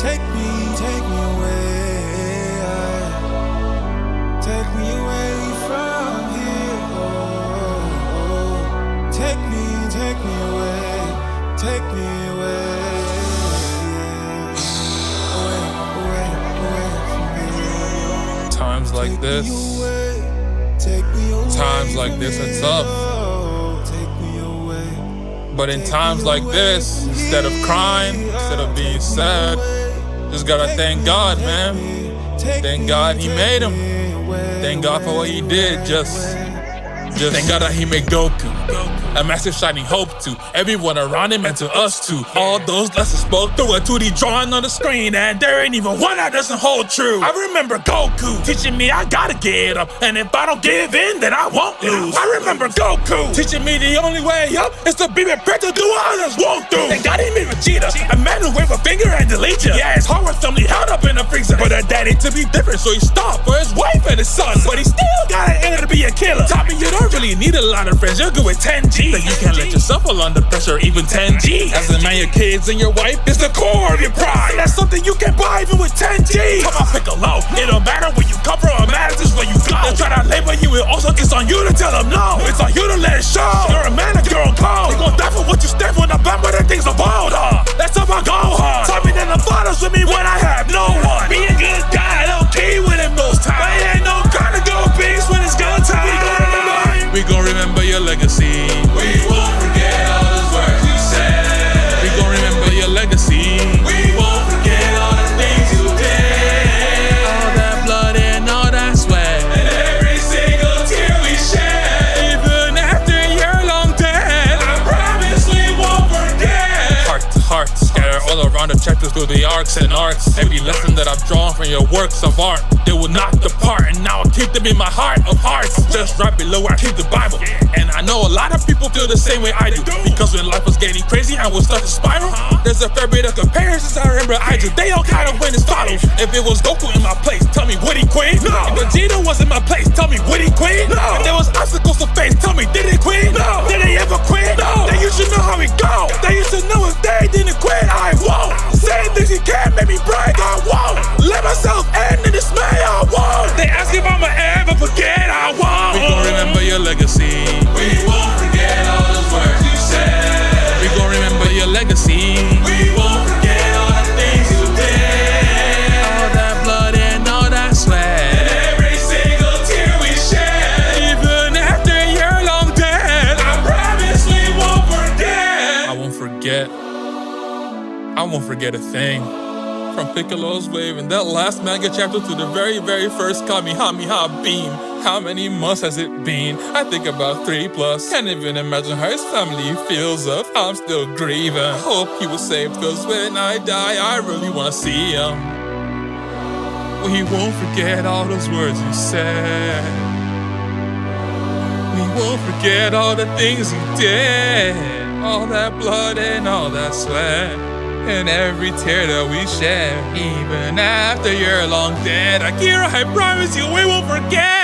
take me away. Take me away from here. Take me away. Take me away. Away from here. Times like this, times like this are tough. But in times like this, instead of crying, instead of being sad, just gotta thank God, man. Thank God he made him. Thank God for what he did. Just thank God that he made Goku. A massive shining hope to everyone around him and to us too. All those lessons spoke through a 2D drawing on the screen, and there ain't even one that doesn't hold true. I remember Goku teaching me I gotta get up, and if I don't give in, then I won't lose. I remember Goku teaching me the only way up is to be prepared to do what others won't do. Thank God he made Vegeta, a man who wave a finger and delete ya. Yeah, his heart was firmly held up in the freezer, but her daddy to be different, so he stopped for his wife and his son. But he still got an inner to be a killer. Taught me you don't really need a lot of friends, you're good with 10G. That you can't let yourself fall under pressure, even 10G. As a man, your kids and your wife is the core of your pride. That's something you can buy even with 10G. Come on, pick a low. It don't matter where you come from, it matters just where you go. They try to label you, it also it's on you to tell them no. It's on you to let it show. You're a man and you're a code. They gon' die for what you stand for, not bad, but the things are bold, huh? That's how I go hard. Taught me that the fathers with me when I have no one. Be a good guy, low key with him those times. But it ain't no kind of go beast when it's good time. We gon' remember your legacy. We won't forget all those words you said. We gon' remember your legacy. We won't forget all the things you did. All that blood and all that sweat, and every single tear we shed. Even after you're long dead, I promise we won't forget. Heart to heart, scattered all around the chapters through the arcs and arcs. Every lesson that I've drawn from your works of art, they will not depart, and now I keep them in my heart of hearts. Just right below I keep the Bible, and I know a lot of people feel the same way I do. Because when life was getting crazy and was starting to spiral, there's a fair bit of comparisons I remember I do. They all kind of went as follows. If it was Goku in my place, tell me would he quit? No. If Vegeta was in my place, tell me would he quit? No. If there was obstacles to face, tell me did he quit? No. Did they ever quit? No. Then you should know how it go. Then you should know if they didn't quit, I won't. Saying things he can't make me break, I won't. Let myself end in dismay, I won't. They ask if I'ma ever forget, I won't. We gon' remember your legacy. We won't forget all those words you said. We gon' remember your legacy. We won't forget all the things you did. All that blood and all that sweat, and every single tear we shed. Even after you're long dead, I promise we won't forget. I won't forget. I won't forget a thing. From Piccolo's wave in that last manga chapter to the very, very first Kamehameha beam. How many months has it been? I think about 3+. Can't even imagine how his family feels of. I'm still grieving. Hope he was saved, cause when I die, I really wanna see him. We won't forget all those words you said. We won't forget all the things you did. All that blood and all that sweat, and every tear that we shed. Even after you're long dead, Akira, I promise you we won't forget.